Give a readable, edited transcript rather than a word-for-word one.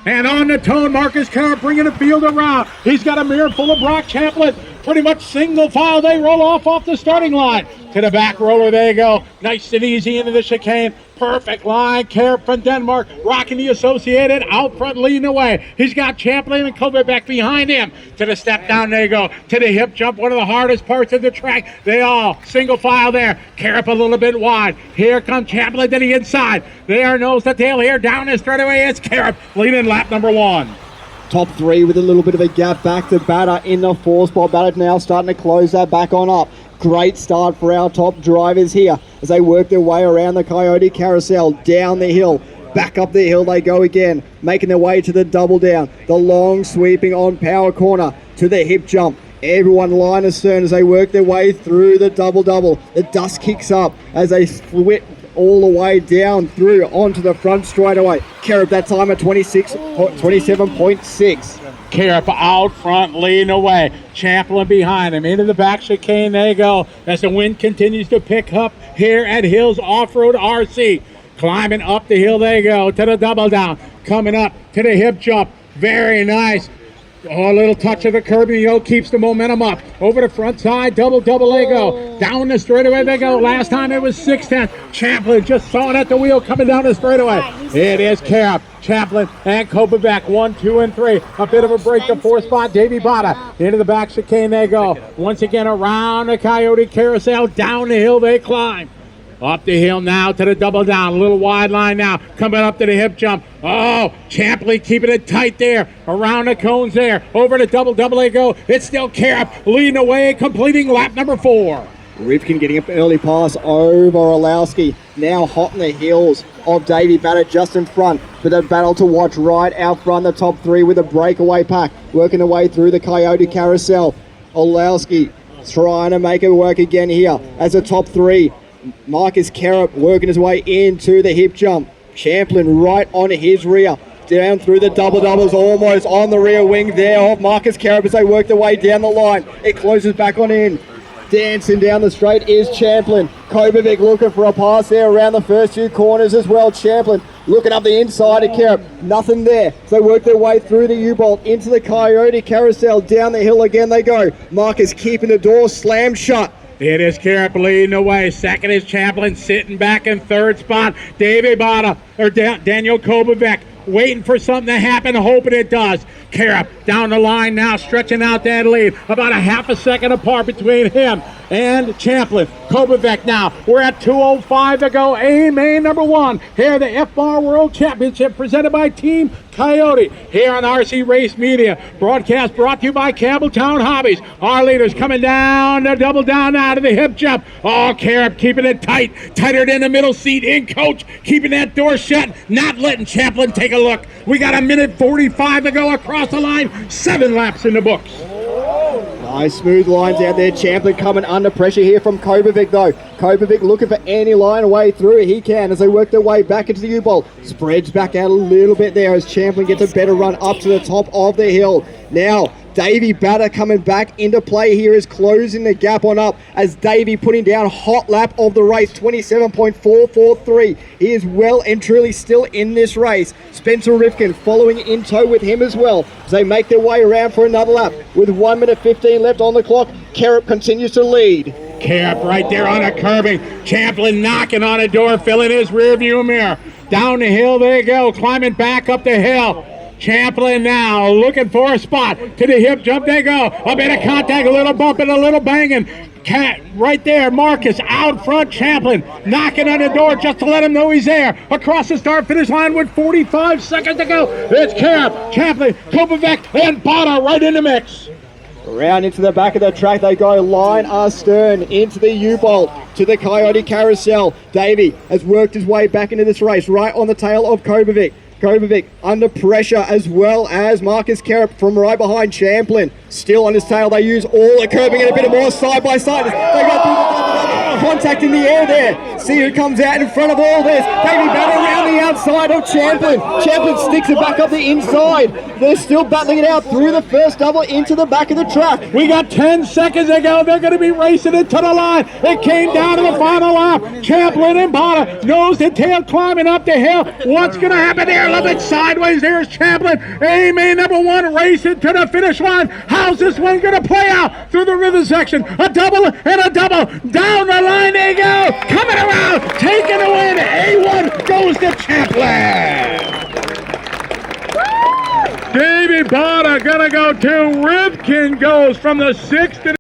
And on the tone, Marcus Carr bringing the field around. He's got a mirror full of Brock Champlin. Pretty much single file. They roll off the starting line. To the back roller, there you go. Nice and easy into the chicane. Perfect line. Care from Denmark. Rocking the Associated out front, leading away. He's got Champlin and Kovac behind him. To the step down, there you go. To the hip jump, one of the hardest parts of the track. They all single file there. Carup a little bit wide. Here comes Champlin to the inside. There, nose to tail here. Down the straightaway. It's Carup leading lap number 1. Top 3 with a little bit of a gap back to Batter in the 4 spot. Batter now starting to close that back on up. Great start for our top drivers here as they work their way around the Coyote Carousel, down the hill. Back up the hill they go again, making their way to the double down. The long sweeping on power corner to the hip jump. Everyone line astern as they work their way through the double-double. The dust kicks up as they whip all the way down through onto the front straightaway. Carup that time at 27.6. Carup out front, leading away. Champlin behind him. Into the back chicane, there you go. As the wind continues to pick up here at Hills Off-Road RC. Climbing up the hill, there you go, to the double down. Coming up to the hip jump. Very nice. Oh, a little touch of the curb, keeps the momentum up. Over the front side, double, they go. Down the straightaway they go. Last time it was 6'10". Champlin just saw it at the wheel coming down the straightaway. It is Carup, Champlin, and Kovac, 1, 2, and 3. A bit of a break to 4 spot. Davey Bada into the back chicane they go. Once again around the Coyote Carousel. Down the hill they climb. Up the hill now to the double down. A little wide line now. Coming up to the hip jump. Oh, Champlin keeping it tight there. Around the cones there. Over the double they go. It's still Carup leading away, completing lap number 4. Rivkin getting up early pass over Orlowski. Now hot in the heels of Davey Batter just in front. For the battle to watch right out front, the top 3 with a breakaway pack. Working their way through the Coyote Carousel. Orlowski trying to make it work again here as a top 3. Marcus Carup working his way into the hip jump. Champlin right on his rear. Down through the double-doubles, almost on the rear wing there of Marcus Carup as they work their way down the line. It closes back on in. Dancing down the straight is Champlin. Kovac looking for a pass there around the first 2 corners as well. Champlin looking up the inside of Carup. Nothing there. So they work their way through the U-Bolt into the Coyote Carousel. Down the hill again they go. Marcus keeping the door slammed shut. It is Carup leading the way. Second is Champlin sitting back in 3rd spot. Davey Bada, or Daniel Kovac, waiting for something to happen, hoping it does. Carup down the line now, stretching out that lead. About a half a second apart between him and Champlin. Kovac now. We're at 2:05 to go. Main number 1. Here, the F-Bar World Championship presented by Team Coyote. Here on RC Race Media. Broadcast brought to you by Campbelltown Hobbies. Our leaders coming down the double down now to the hip jump. Oh, Carup keeping it tight. Tighter than the middle seat in coach. Keeping that door shut. Not letting Champlin take a look. We got 1:45 to go across the line. 7 laps in the books. Nice smooth lines out there. Champlin coming under pressure here from Kovac though. Kovac looking for any line way through. He can as they work their way back into the U-Bolt. Spreads back out a little bit there as Champlin gets a better run up to the top of the hill. Now, Davey Batter coming back into play here is closing the gap on up as Davey putting down hot lap of the race, 27.443. He is well and truly still in this race. Spencer Rivkin following in tow with him as well as they make their way around for another lap. With 1:15 left on the clock, Carup continues to lead. Carup right there on a curbing. Champlin knocking on a door, filling his rear view mirror. Down the hill they go, climbing back up the hill. Champlin now looking for a spot. To the hip jump they go. A bit of contact, a little bump and a little banging. Right there, Marcus out front. Champlin knocking on the door just to let him know he's there. Across the start finish line with 45 seconds to go. It's Carup, Champlin, Kovac, and Bada right in the mix. Around into the back of the track they go, line astern into the U-Bolt to the Coyote Carousel. Davey has worked his way back into this race right on the tail of Kovac. Kovac under pressure as well as Marcus Carup from right behind Champlin. Still on his tail, they use all the curbing and a bit of more side by side. They go through the double. contact in the air there. See who comes out in front of all this. Davey Banner around the outside of Champlin. Champlin sticks it back up the inside. They're still battling it out through the first double into the back of the track. We got 10 seconds to go. They're going to be racing it to the line. It came down to the final lap. Champlin and Bada, nose to tail, climbing up the hill. What's going to happen there? A little bit sideways. There's Champlin. Amy, number one, racing to the finish line. How's this one going to play out through the river section? A double and a double. Down the line they go. Coming around, taking the win. A1 goes to Champlin. Davey Bada gonna go 2. Rivkin goes from the 6th to